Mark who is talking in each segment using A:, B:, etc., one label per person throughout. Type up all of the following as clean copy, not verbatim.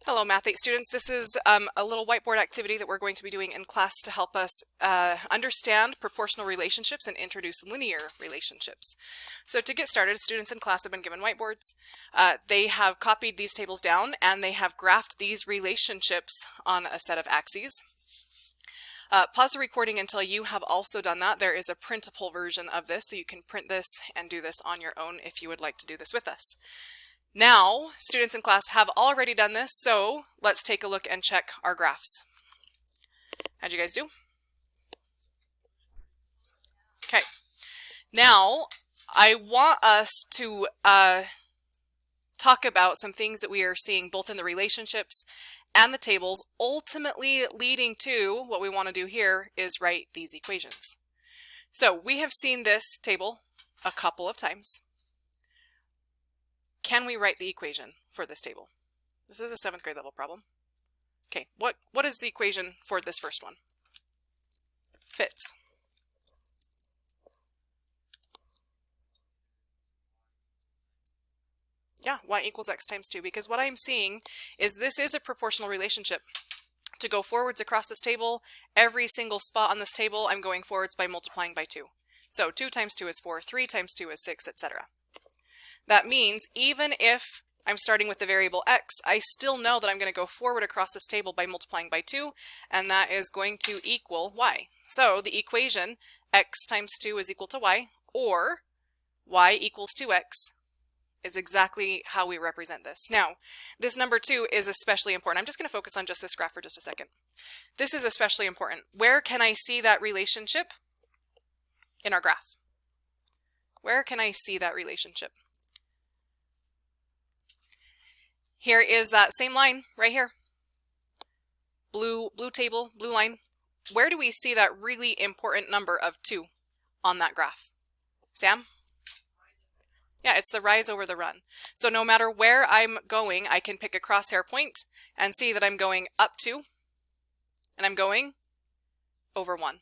A: Hello Math 8 students, this is a little whiteboard activity that we're going to be doing in class to help us understand proportional relationships and introduce linear relationships. So to get started, students in class have been given whiteboards. They have copied these tables down and they have graphed these relationships on a set of axes. Pause the recording until you have also done that. There is a printable version of this, so you can print this and do this on your own if you would like to do this with us. Now, students in class have already done this, so let's take a look and check our graphs. How'd you guys do? Okay. Now, I want us to talk about some things that we are seeing both in the relationships and the tables, ultimately leading to what we want to do here is write these equations. So we have seen this table a couple of times. Can we write the equation for this table? This is a 7th grade level problem. Okay, what is the equation for this first one? Fits. Yeah, y equals x times 2, because what I'm seeing is this is a proportional relationship. To go forwards across this table, every single spot on this table, I'm going forwards by multiplying by 2. So 2 times 2 is 4, 3 times 2 is 6, etc. That means even if I'm starting with the variable x, I still know that I'm going to go forward across this table by multiplying by 2, and that is going to equal y. So the equation x times 2 is equal to y, or y equals 2x, is exactly how we represent this. Now, this number 2 is especially important. I'm just going to focus on just this graph for just a second. This is especially important. Where can I see that relationship? In our graph. Where can I see that relationship? Here is that same line right here. Blue table, blue line. Where do we see that really important number of 2 on that graph? Sam? Yeah, it's the rise over the run. So no matter where I'm going, I can pick a crosshair point and see that I'm going up 2 and I'm going over 1.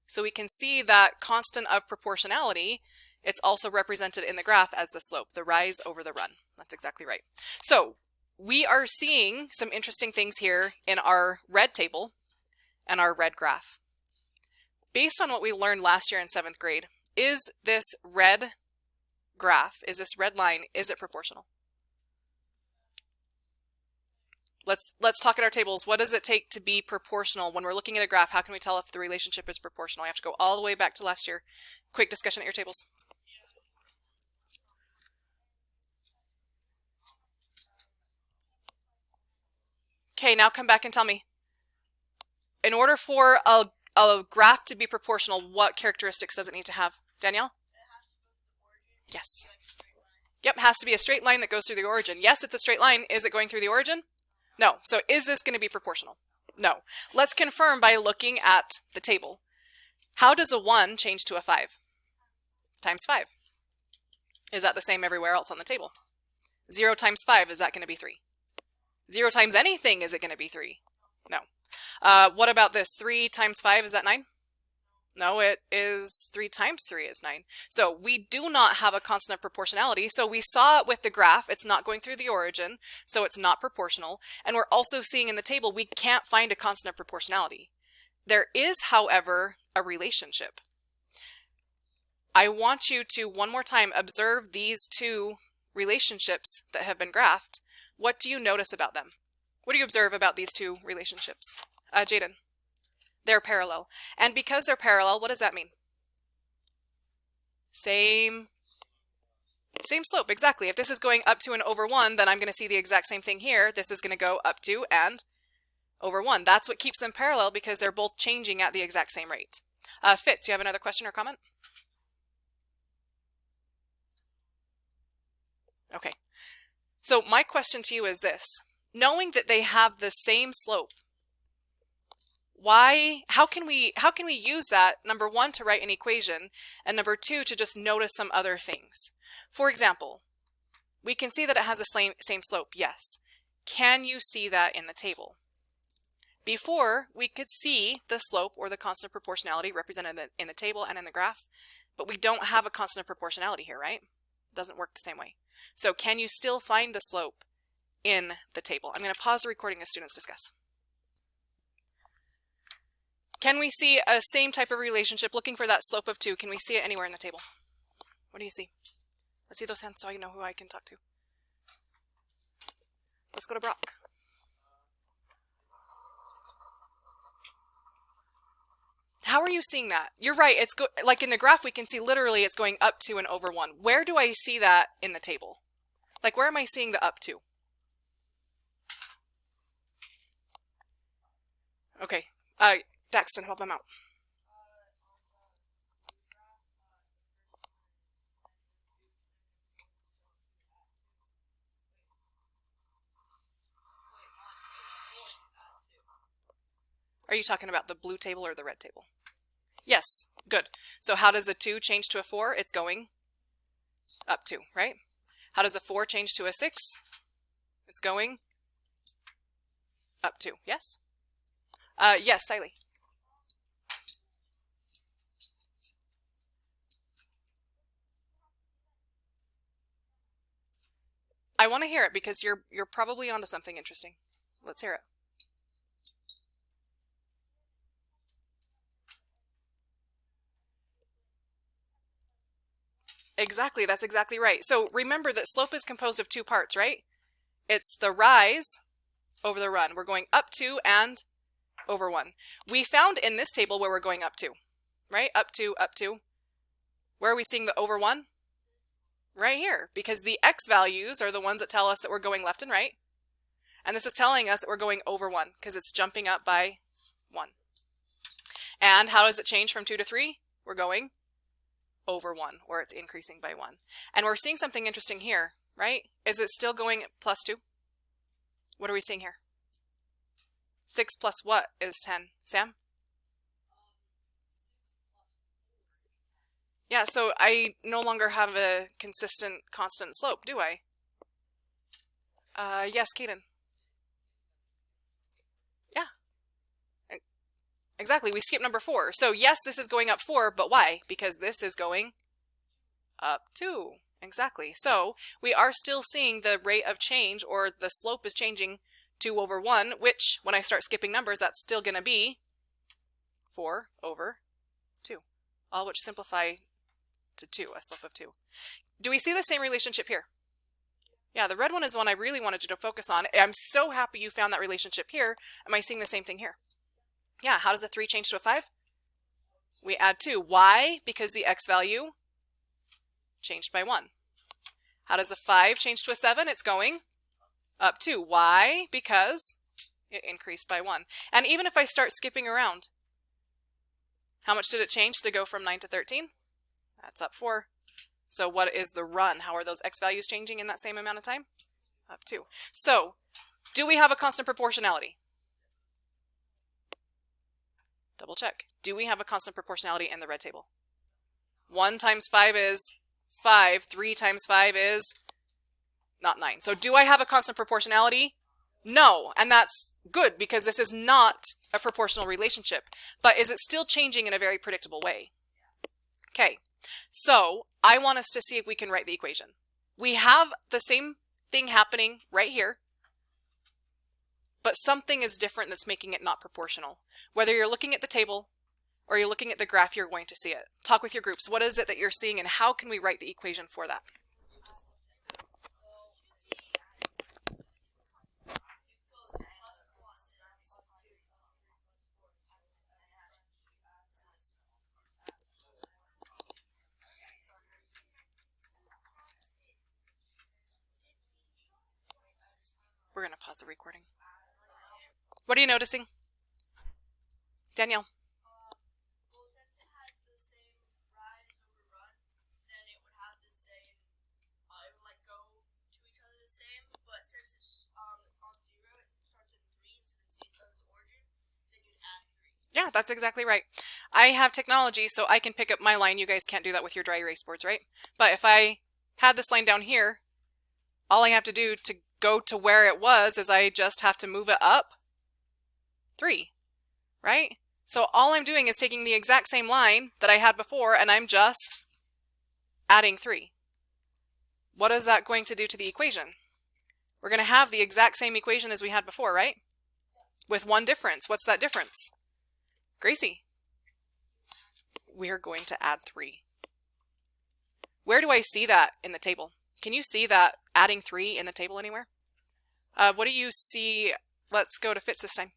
A: So we can see that constant of proportionality, it's also represented in the graph as the slope, the rise over the run. That's exactly right. So we are seeing some interesting things here in our red table and our red graph. Based on what we learned last year in 7th grade, is this red graph, is this red line, is it proportional? Let's talk at our tables. What does it take to be proportional? When we're looking at a graph, how can we tell if the relationship is proportional? I have to go all the way back to last year. Quick discussion at your tables. Okay, now come back and tell me. In order for a graph to be proportional, what characteristics does it need to have? Danielle? Yes. Yep, has to be a straight line that goes through the origin. Yes, it's a straight line. Is it going through the origin? No. So is this going to be proportional? No. Let's confirm by looking at the table. How does a 1 change to a 5? Times 5. Is that the same everywhere else on the table? 0 times 5, is that going to be 3? 0 times anything, is it going to be 3? No. What about this? 3 times 5, is that 9? No, it is 3 times 3 is 9. So we do not have a constant of proportionality. So we saw it with the graph. It's not going through the origin, so it's not proportional. And we're also seeing in the table we can't find a constant of proportionality. There is, however, a relationship. I want you to, one more time, observe these two relationships that have been graphed. What do you notice about them? What do you observe about these two relationships? Jaden? They're parallel. And because they're parallel, what does that mean? Same slope, exactly. If this is going up 2 and over 1, then I'm going to see the exact same thing here. This is going to go up 2 and over 1. That's what keeps them parallel, because they're both changing at the exact same rate. Fitz, you have another question or comment? Okay. So my question to you is this. Knowing that they have the same slope, how can we use that, number 1, to write an equation, and number 2, to just notice some other things? For example, we can see that it has the same slope, yes. Can you see that in the table? Before, we could see the slope or the constant of proportionality represented in the table and in the graph, but we don't have a constant of proportionality here, right? It doesn't work the same way. So can you still find the slope in the table. I'm going to pause the recording as students discuss. Can we see a same type of relationship looking for that slope of 2? Can we see it anywhere in the table? What do you see? Let's see those hands so I know who I can talk to. Let's go to Brock. How are you seeing that? You're right. It's like in the graph, we can see literally it's going up 2 and over 1. Where do I see that in the table? Like, where am I seeing the up 2? Okay. Daxton, help him out. Are you talking about the blue table or the red table? Yes, good. So how does a 2 change to a 4? It's going up 2, right? How does a 4 change to a 6? It's going up 2, yes? Yes, Siley. I want to hear it because you're probably onto something interesting. Let's hear it. Exactly, that's exactly right. So remember that slope is composed of 2 parts, right? It's the rise over the run. We're going up 2 and over 1. We found in this table where we're going up 2, right? Up 2, up 2. Where are we seeing the over 1? Right here, because the x values are the ones that tell us that we're going left and right. And this is telling us that we're going over 1 because it's jumping up by 1. And how does it change from 2 to 3? We're going over 1, or it's increasing by 1. And we're seeing something interesting here, right? Is it still going plus 2? What are we seeing here? 6 plus what is 10? Sam? Yeah, so I no longer have a consistent, constant slope, do I? Yes, Kaden. Yeah. Exactly, we skipped number 4. So yes, this is going up 4, but why? Because this is going up 2. Exactly. So we are still seeing the rate of change, or the slope is changing 2 over 1, which when I start skipping numbers, that's still going to be 4 over 2, all which simplify to 2, a slope of 2. Do we see the same relationship here? Yeah, the red one is the one I really wanted you to focus on. I'm so happy you found that relationship here. Am I seeing the same thing here? Yeah, how does a 3 change to a 5? We add 2. Why? Because the x value changed by 1. How does the 5 change to a 7? It's going up 2. Why? Because it increased by 1. And even if I start skipping around, how much did it change to go from 9 to 13? That's up 4. So what is the run? How are those x values changing in that same amount of time? Up 2. So do we have a constant proportionality? Double check. Do we have a constant proportionality in the red table? 1 times 5 is 5. 3 times 5 is not 9. So do I have a constant proportionality? No. And that's good because this is not a proportional relationship. But is it still changing in a very predictable way? Okay. So I want us to see if we can write the equation. We have the same thing happening right here, but something is different that's making it not proportional. Whether you're looking at the table or you're looking at the graph, you're going to see it. Talk with your groups. What is it that you're seeing and how can we write the equation for that? We're going to pause the recording. What are you noticing? Danielle?
B: Well, since it has the same rise over run, then it would have the same, it would like go to each other the same, but since it's on 0, it starts at 3 instead of the origin, then you'd add 3.
A: Yeah, that's exactly right. I have technology, so I can pick up my line. You guys can't do that with your dry erase boards, right? But if I had this line down here, all I have to do to go to where it was is I just have to move it up 3, right? So all I'm doing is taking the exact same line that I had before and I'm just adding 3. What is that going to do to the equation? We're going to have the exact same equation as we had before, right? With one difference. What's that difference? Gracie? We're going to add 3. Where do I see that in the table? Can you see that adding 3 in the table anywhere? What do you see? Let's go to Fitz this time.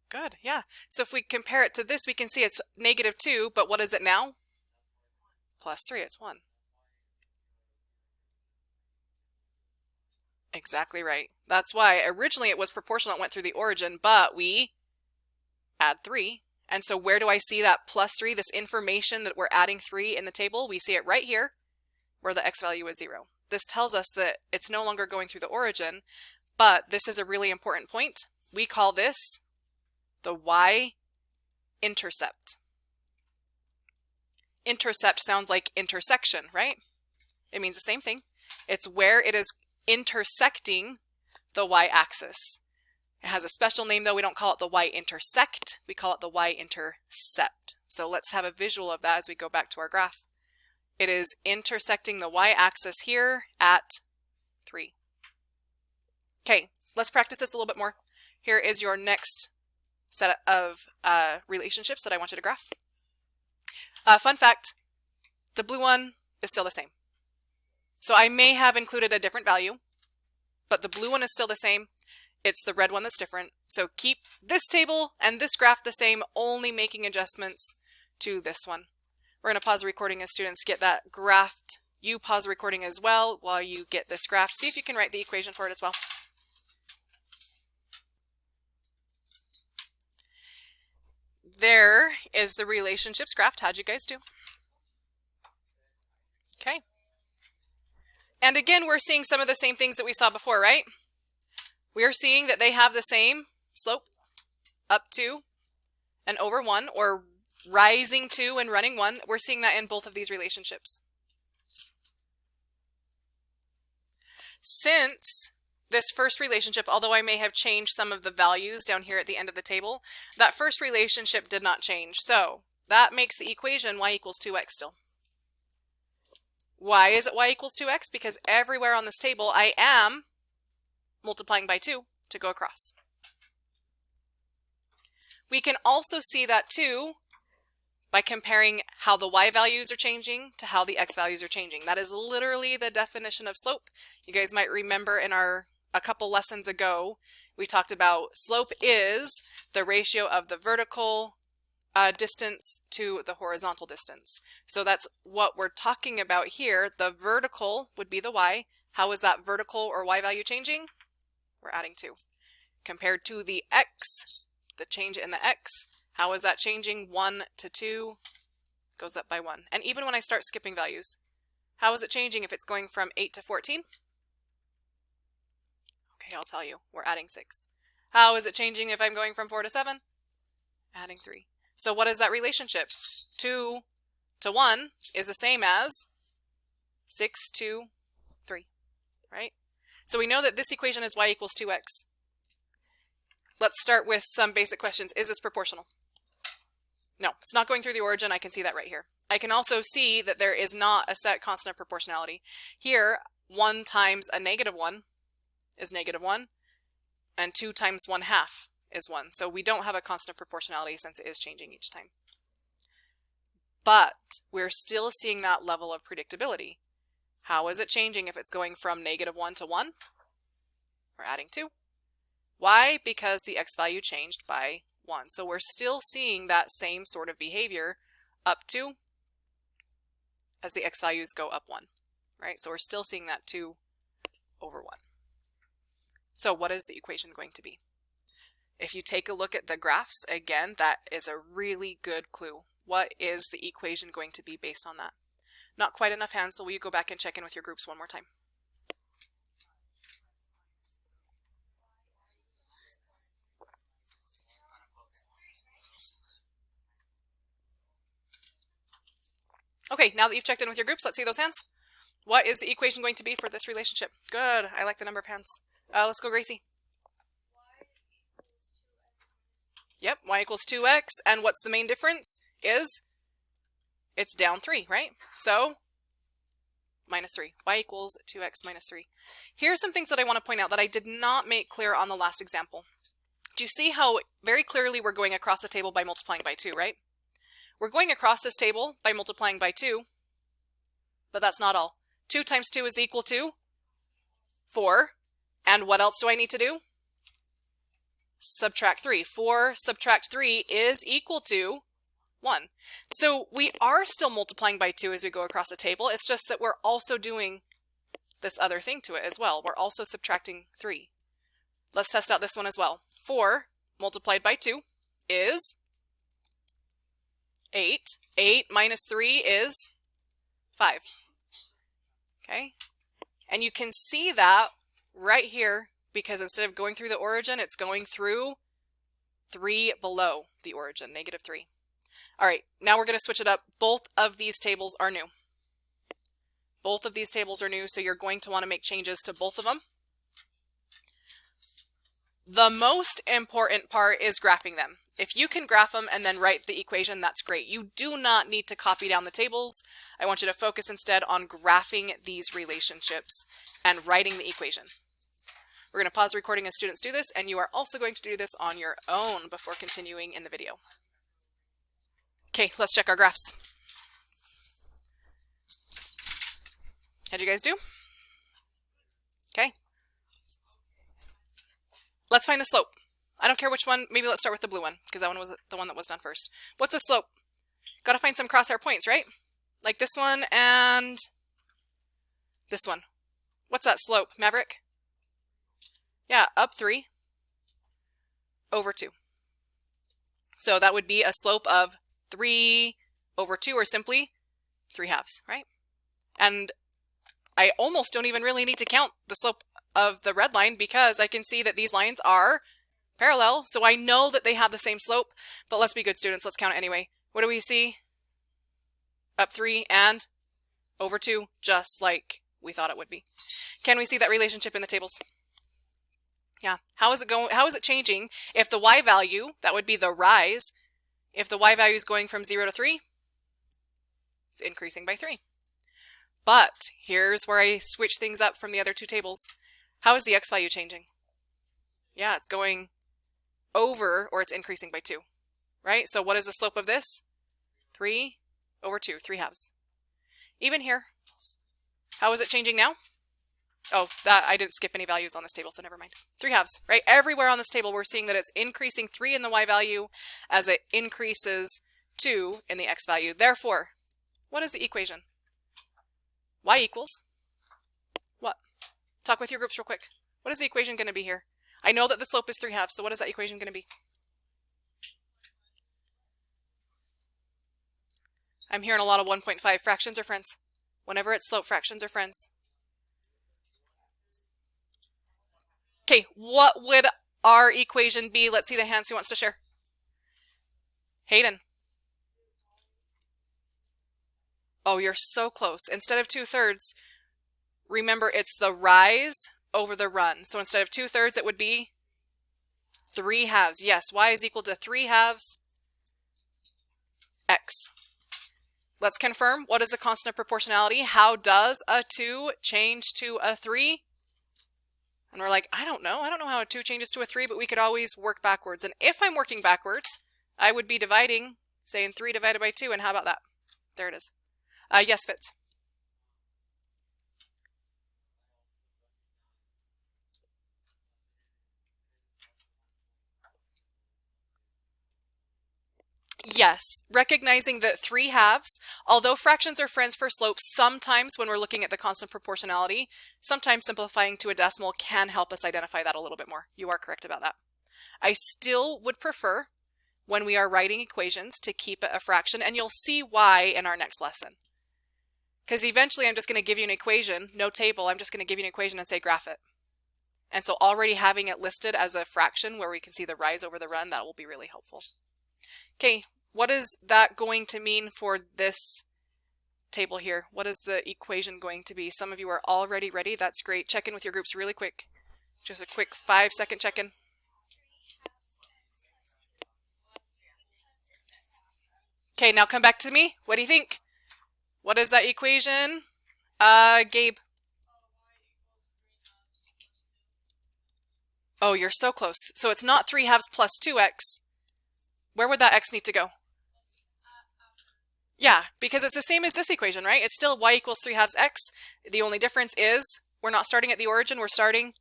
A: Good, yeah. So if we compare it to this, we can see it's -2, but what is it now? +3, it's 1. Exactly right. That's why originally it was proportional, it went through the origin, but we add 3. And so where do I see that +3, this information that we're adding 3 in the table? We see it right here where the x value is 0. This tells us that it's no longer going through the origin, but this is a really important point. We call this the y-intercept. Intercept sounds like intersection, right? It means the same thing. It's where it is intersecting the y-axis. It has a special name though. We don't call it the y-intersect. We call it the y-intercept. So let's have a visual of that as we go back to our graph. It is intersecting the y-axis here at 3. Okay, let's practice this a little bit more. Here is your next set of relationships that I want you to graph. Fun fact, the blue one is still the same. So I may have included a different value, but the blue one is still the same. It's the red one that's different. So keep this table and this graph the same, only making adjustments to this one. We're going to pause the recording as students get that graphed. You pause the recording as well while you get this graphed. See if you can write the equation for it as well. There is the relationships graphed. How'd you guys do? Okay. And again, we're seeing some of the same things that we saw before, right? We are seeing that they have the same slope, up 2 and over 1, or rising 2 and running 1. We're seeing that in both of these relationships. Since this first relationship, although I may have changed some of the values down here at the end of the table, that first relationship did not change. So that makes the equation y equals 2x still. Why is it y equals 2x? Because everywhere on this table I am multiplying by 2 to go across. We can also see that too by comparing how the y values are changing to how the x values are changing. That is literally the definition of slope. You guys might remember in a couple lessons ago, we talked about slope is the ratio of the vertical distance to the horizontal distance. So that's what we're talking about here. The vertical would be the y. How is that vertical or y value changing? We're adding 2. Compared to the x, the change in the x, how is that changing? 1 to 2 goes up by 1. And even when I start skipping values, how is it changing if it's going from 8 to 14? Okay, I'll tell you. We're adding 6. How is it changing if I'm going from 4 to 7? Adding 3. So what is that relationship? 2 to 1 is the same as 6 to 3, right? So we know that this equation is y equals 2x. Let's start with some basic questions. Is this proportional? No, it's not going through the origin. I can see that right here. I can also see that there is not a set constant of proportionality. Here, 1 times a -1 is -1, and 2 times 1/2 is 1. So we don't have a constant of proportionality since it is changing each time. But we're still seeing that level of predictability. How is it changing if it's going from -1 to 1? We're adding 2. Why? Because the x value changed by 1. So we're still seeing that same sort of behavior up 2 as the x values go up 1, right? So we're still seeing that 2 over 1. So what is the equation going to be? If you take a look at the graphs, again, that is a really good clue. What is the equation going to be based on that? Not quite enough hands, so will you go back and check in with your groups one more time? Okay, now that you've checked in with your groups, let's see those hands. What is the equation going to be for this relationship? Good. I like the number of hands. Let's go, Gracie. Yep, y equals 2x. And what's the main difference? Is it's down 3, right? So, minus 3. Y equals 2x minus 3. Here's some things that I want to point out that I did not make clear on the last example. Do you see how very clearly we're going across the table by multiplying by 2, right? We're going across this table by multiplying by 2, but that's not all. 2 times 2 is equal to 4. And what else do I need to do? Subtract 3. 4 subtract 3 is equal to 1. So we are still multiplying by 2 as we go across the table. It's just that we're also doing this other thing to it as well. We're also subtracting 3. Let's test out this one as well. 4 multiplied by 2 is 8. 8 minus 3 is 5. Okay? And you can see that right here because instead of going through the origin, it's going through 3 below the origin, negative 3. All right, now we're going to switch it up. Both of these tables are new. Both of these tables are new, so you're going to want to make changes to both of them. The most important part is graphing them. If you can graph them and then write the equation, that's great. You do not need to copy down the tables. I want you to focus instead on graphing these relationships and writing the equation. We're going to pause the recording as students do this, and you are also going to do this on your own before continuing in the video. Okay, let's check our graphs. How'd you guys do? Okay. Let's find the slope. I don't care which one. Maybe let's start with the blue one, because that one was the one that was done first. What's the slope? Got to find some crosshair points, right? Like this one and this one. What's that slope, Maverick? Yeah, up 3 over 2. So that would be a slope of 3 over 2, or simply 3/2, right? And I almost don't even really need to count the slope of the red line because I can see that these lines are parallel, so I know that they have the same slope. But let's be good students, let's count it anyway. What do we see? Up 3 and over 2, just like we thought it would be. Can we see that relationship in the tables? Yeah. How is it going? How is it changing? If the y value, that would be the rise, if the y value is going from 0 to 3, it's increasing by 3. But here's where I switch things up from the other two tables. How is the x value changing? Yeah, it's going over, or it's increasing by 2, right? So what is the slope of this? 3 over 2, 3/2. Even here, how is it changing now? Oh, that I didn't skip any values on this table, so never mind. 3/2, right? Everywhere on this table, we're seeing that it's increasing 3 in the y value as it increases 2 in the x value. Therefore, what is the equation? Y equals what? Talk with your groups real quick. What is the equation going to be here? I know that the slope is 3/2, so what is that equation going to be? I'm hearing a lot of 1.5. Fractions or friends? Whenever it's slope, fractions or friends? Okay, what would our equation be? Let's see the hands. Who wants to share? Hayden. Oh, you're so close. Instead of 2/3, remember it's the rise over the run. So instead of 2/3, it would be 3/2. Yes, y is equal to 3/2 x. Let's confirm. What is the constant of proportionality? How does a 2 change to a 3? And we're like, I don't know. I don't know how a 2 changes to a 3, but we could always work backwards. And if I'm working backwards, I would be dividing, saying 3 divided by 2. And how about that? There it is. Yes, Fitz. Yes, recognizing that 3/2, although fractions are friends for slopes, sometimes when we're looking at the constant proportionality, sometimes simplifying to a decimal can help us identify that a little bit more. You are correct about that. I still would prefer, when we are writing equations, to keep it a fraction, and you'll see why in our next lesson. Because eventually I'm just going to give you an equation, no table, I'm just going to give you an equation and say graph it. And so already having it listed as a fraction where we can see the rise over the run, that will be really helpful. Okay, what is that going to mean for this table here? What is the equation going to be? Some of you are already ready. That's great. Check in with your groups really quick. Just a quick 5-second check-in. Okay, now come back to me. What do you think? What is that equation? Gabe. Oh, you're so close. So it's not 3 halves plus 2x. Where would that x need to go? Yeah, because it's the same as this equation, right? It's still y equals 3 halves x. The only difference is we're not starting at the origin. We're starting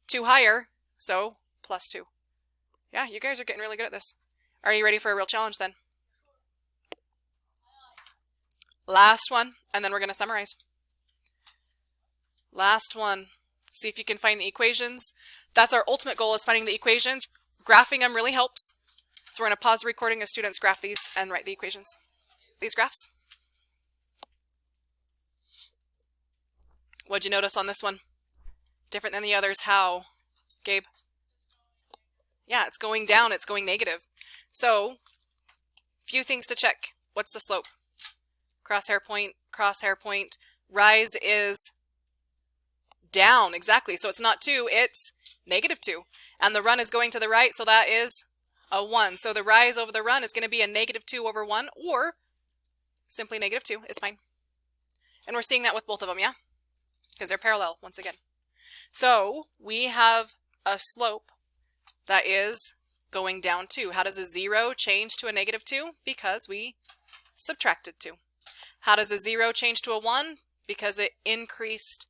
A: 2 higher, so plus 2. Yeah, you guys are getting really good at this. Are you ready for a real challenge then? Last one, and then we're going to summarize. Last one. See if you can find the equations. That's our ultimate goal, is finding the equations. Graphing them really helps. So we're going to pause the recording as students graph these and write the equations. These graphs. What'd you notice on this one? Different than the others. How, Gabe? Yeah, it's going down. It's going negative. So, few things to check. What's the slope? Crosshair point. Rise is down. Exactly. So it's not 2, it's negative 2. And the run is going to the right, so that is a 1. So the rise over the run is going to be a negative 2 over 1, or simply negative 2 is fine. And we're seeing that with both of them, yeah? Because they're parallel, once again. So we have a slope that is going down 2. How does a 0 change to a negative 2? Because we subtracted 2. How does a 0 change to a 1? Because it increased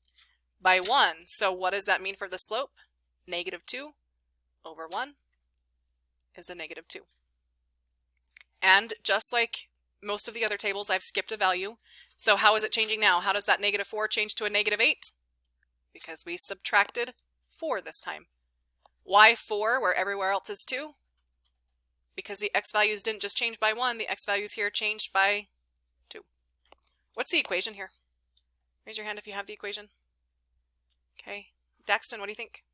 A: by 1. So what does that mean for the slope? Negative 2 over 1 is a negative 2. And just like most of the other tables, I've skipped a value. So how is it changing now? How does that negative 4 change to a negative 8? Because we subtracted 4 this time. Why 4 where everywhere else is 2? Because the x values didn't just change by 1, the x values here changed by 2. What's the equation here? Raise your hand if you have the equation. Okay. Daxton, what do you think?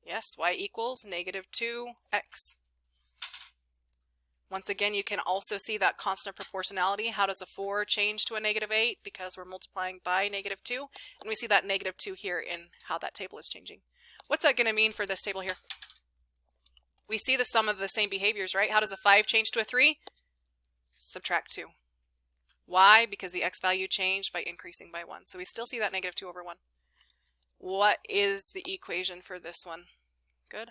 A: Yes, y equals negative 2x. Once again, you can also see that constant proportionality. How does a 4 change to a negative 8? Because we're multiplying by negative 2. And we see that negative 2 here in how that table is changing. What's that going to mean for this table here? We see the sum of the same behaviors, right? How does a 5 change to a 3? Subtract 2. Why? Because the x value changed by increasing by 1. So we still see that negative 2 over 1. What is the equation for this one? Good.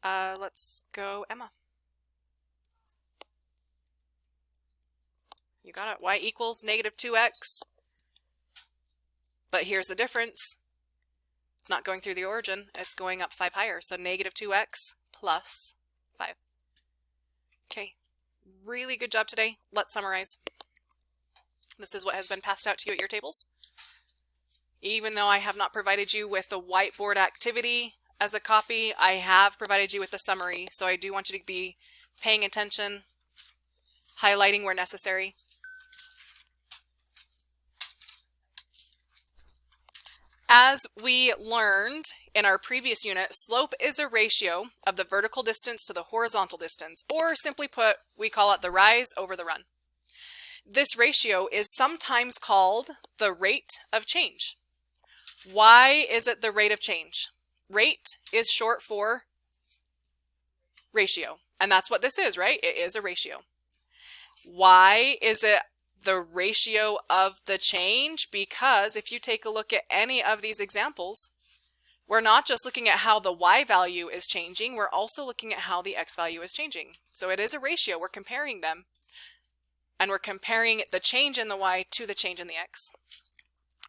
A: Let's go Emma. You got it. Y equals negative 2x. But here's the difference. It's not going through the origin. It's going up 5 higher. So negative 2x plus 5. Okay. Really good job today. Let's summarize. This is what has been passed out to you at your tables. Even though I have not provided you with the whiteboard activity as a copy, I have provided you with the summary. So I do want you to be paying attention, highlighting where necessary. As we learned in our previous unit, slope is a ratio of the vertical distance to the horizontal distance, or simply put, we call it the rise over the run. This ratio is sometimes called the rate of change. Why is it the rate of change? Rate is short for ratio, and that's what this is, right? It is a ratio. Why is it the ratio of the change? Because if you take a look at any of these examples, we're not just looking at how the y value is changing, we're also looking at how the x value is changing. So it is a ratio, we're comparing them, and we're comparing the change in the y to the change in the x.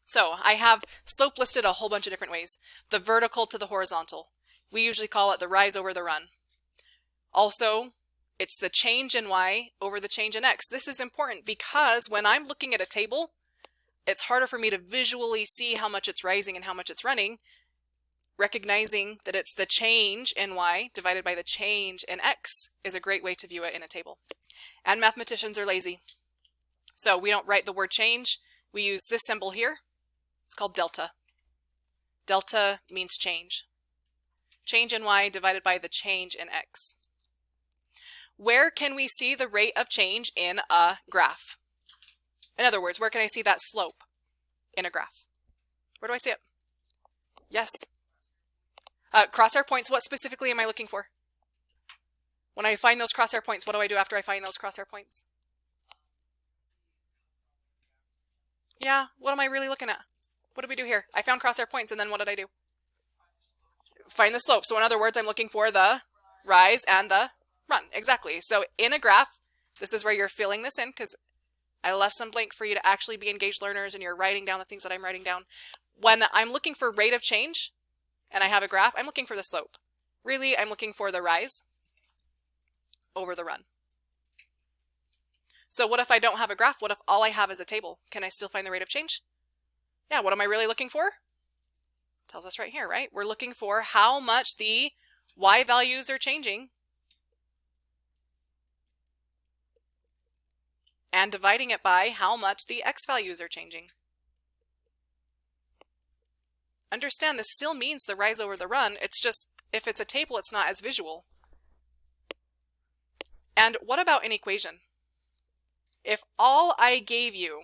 A: So I have slope listed a whole bunch of different ways. The vertical to the horizontal. We usually call it the rise over the run. Also, it's the change in y over the change in x. This is important because when I'm looking at a table, it's harder for me to visually see how much it's rising and how much it's running. Recognizing that it's the change in y divided by the change in x is a great way to view it in a table. And mathematicians are lazy. So we don't write the word change. We use this symbol here. It's called delta. Delta means change. Change in y divided by the change in x. where can we see the rate of change in a graph? In other words, where can I see that slope in a graph? Where do I see it? Yes. Crosshair points, what specifically am I looking for? When I find those crosshair points, what do I do after I find those crosshair points? Yeah, what am I really looking at? What did we do here? I found crosshair points, and then what did I do? Find the slope. So in other words, I'm looking for the rise and the run. Exactly. So in a graph, this is where you're filling this in, because I left some blank for you to actually be engaged learners, and you're writing down the things that I'm writing down. When I'm looking for rate of change, and I have a graph, I'm looking for the slope. Really, I'm looking for the rise over the run. So what if I don't have a graph? What if all I have is a table? Can I still find the rate of change? Yeah, what am I really looking for? Tells us right here, right? We're looking for how much the y values are changing and dividing it by how much the x values are changing. Understand, this still means the rise over the run. It's just, if it's a table, it's not as visual. And what about an equation? If all I gave you,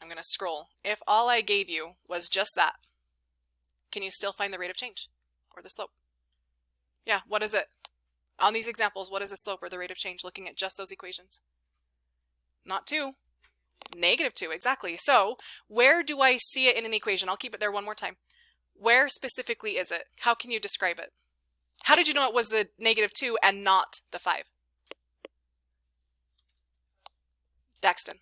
A: I'm going to scroll, if all I gave you was just that, can you still find the rate of change or the slope? Yeah, what is it? On these examples, what is the slope or the rate of change looking at just those equations? Not 2. -2, exactly. So where do I see it in an equation? I'll keep it there one more time. Where specifically is it? How can you describe it? How did you know it was the -2 and not the 5? Daxton.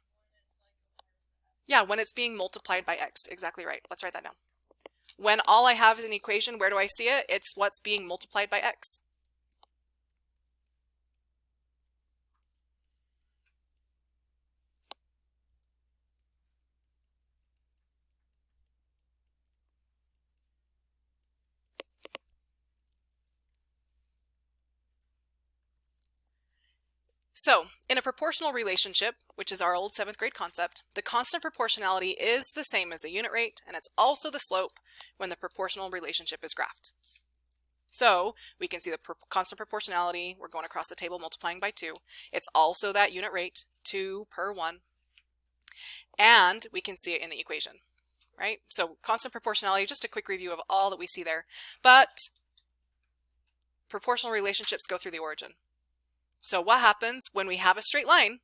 A: Yeah, when it's being multiplied by x. Exactly right. Let's write that down. When all I have is an equation, where do I see it? It's what's being multiplied by x. So, in a proportional relationship, which is our old 7th grade concept, the constant proportionality is the same as the unit rate, and it's also the slope when the proportional relationship is graphed. So, we can see the constant proportionality, we're going across the table multiplying by 2. It's also that unit rate, 2 per 1. And we can see it in the equation, right? So, constant proportionality, just a quick review of all that we see there. But proportional relationships go through the origin. So what happens when we have a straight line,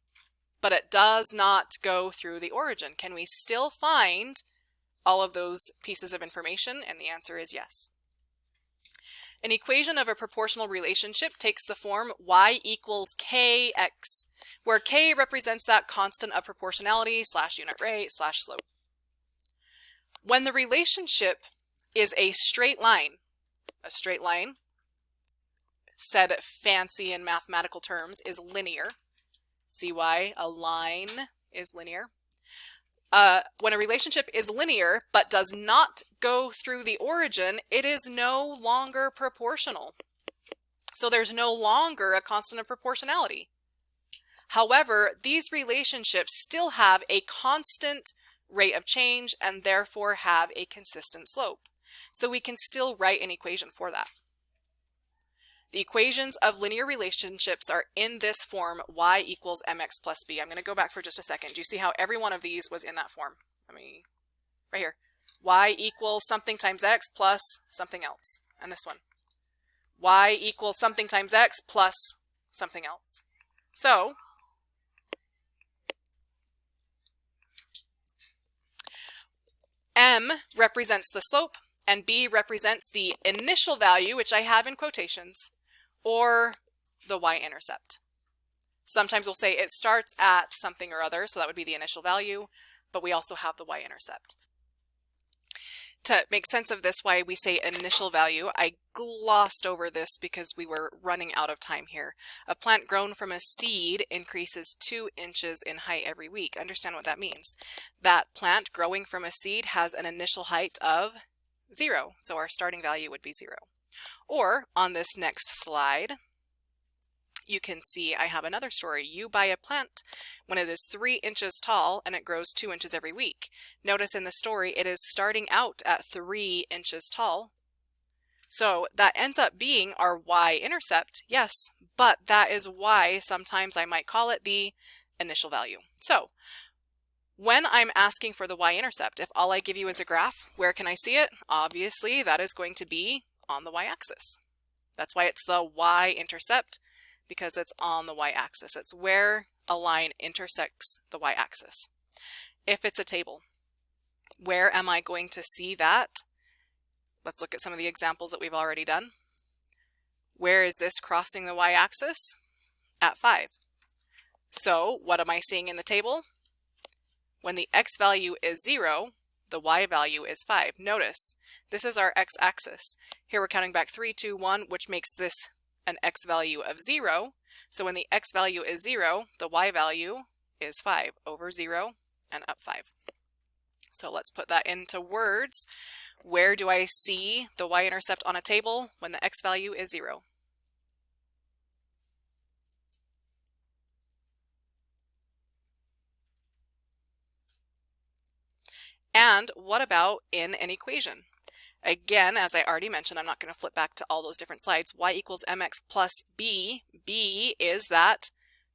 A: but it does not go through the origin? Can we still find all of those pieces of information? And the answer is yes. An equation of a proportional relationship takes the form y equals kx, where k represents that constant of proportionality / unit rate / slope. When the relationship is a straight line said fancy in mathematical terms, is linear. See why a line is linear. When a relationship is linear but does not go through the origin, it is no longer proportional. So there's no longer a constant of proportionality. However, these relationships still have a constant rate of change and therefore have a consistent slope. So we can still write an equation for that. The equations of linear relationships are in this form, y equals mx plus b. I'm going to go back for just a second. Do you see how every one of these was in that form? Right here. Y equals something times x plus something else. And this one. Y equals something times x plus something else. So, m represents the slope, and b represents the initial value, which I have in quotations, or the y-intercept. Sometimes we'll say it starts at something or other, so that would be the initial value, but we also have the y-intercept. To make sense of this, why we say initial value, I glossed over this because we were running out of time here. A plant grown from a seed increases 2 inches in height every week. Understand what that means. That plant growing from a seed has an initial height of 0, so our starting value would be 0. Or on this next slide, you can see I have another story. You buy a plant when it is 3 inches tall and it grows 2 inches every week. Notice in the story it is starting out at 3 inches tall. So that ends up being our y-intercept, yes, but that is why sometimes I might call it the initial value. So when I'm asking for the y-intercept, if all I give you is a graph, where can I see it? Obviously, that is going to be on the y-axis. That's why it's the y-intercept, because it's on the y-axis. It's where a line intersects the y-axis. If it's a table, where am I going to see that? Let's look at some of the examples that we've already done. Where is this crossing the y-axis? At 5. So what am I seeing in the table? When the x value is 0, the y value is 5. Notice, this is our x-axis. Here we're counting back 3, 2, 1, which makes this an x value of 0. So when the x value is 0, the y value is 5 over 0 and up 5. So let's put that into words. Where do I see the y-intercept on a table when the x value is 0? And what about in an equation? Again, as I already mentioned, I'm not going to flip back to all those different slides. Y equals mx plus b. B is that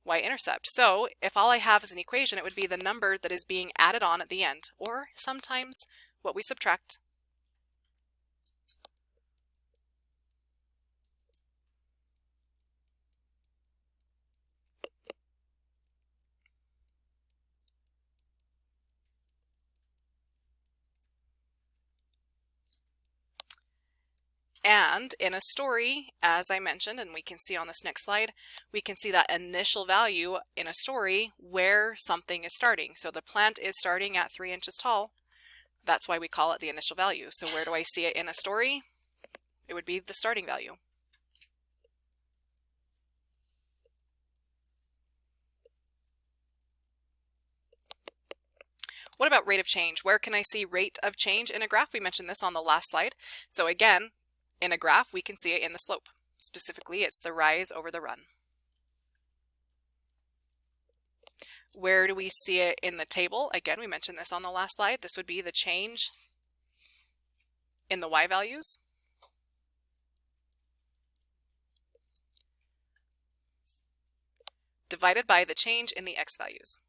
A: y-intercept. So if all I have is an equation, it would be the number that is being added on at the end, or sometimes what we subtract. And in a story, as I mentioned, and we can see on this next slide, we can see that initial value in a story where something is starting. So the plant is starting at 3 inches tall. That's why we call it the initial value. So where do I see it in a story? It would be the starting value. What about rate of change? Where can I see rate of change in a graph? We mentioned this on the last slide. So again, in a graph, we can see it in the slope. Specifically, it's the rise over the run. Where do we see it in the table? Again, we mentioned this on the last slide. This would be the change in the y values. Divided by the change in the x values.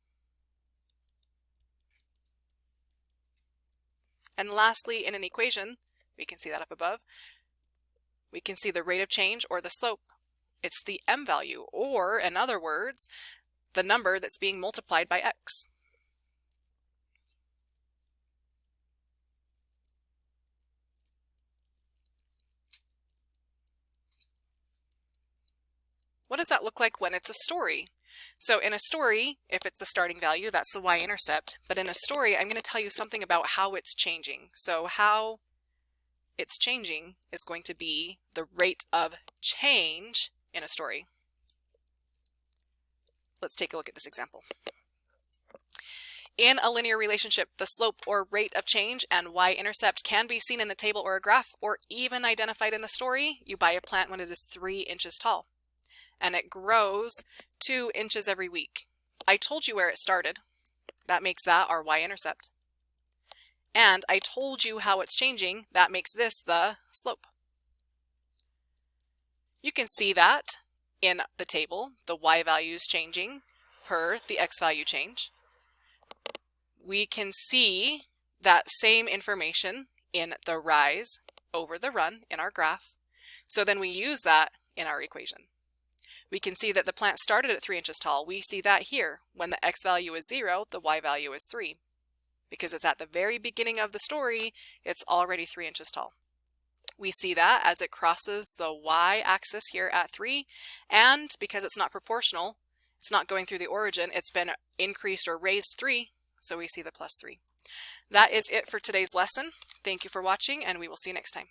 A: And lastly, in an equation, we can see that up above, we can see the rate of change or the slope. It's the m value, or in other words, the number that's being multiplied by x. What does that look like when it's a story? So in a story, if it's the starting value, that's the y-intercept. But in a story, I'm going to tell you something about how it's changing. So how it's changing is going to be the rate of change in a story. Let's take a look at this example. In a linear relationship, the slope or rate of change and y-intercept can be seen in the table or a graph, or even identified in the story. You buy a plant when it is 3 inches tall, and it grows 2 inches every week. I told you where it started. That makes that our y-intercept. And I told you how it's changing. That makes this the slope. You can see that in the table, the y value is changing per the x value change. We can see that same information in the rise over the run in our graph. So then we use that in our equation. We can see that the plant started at 3 inches tall. We see that here. When the x value is 0, the y value is 3. Because it's at the very beginning of the story, it's already 3 inches tall. We see that as it crosses the y-axis here at 3, and because it's not proportional, it's not going through the origin, it's been increased or raised 3, so we see the plus 3. That is it for today's lesson. Thank you for watching, and we will see you next time.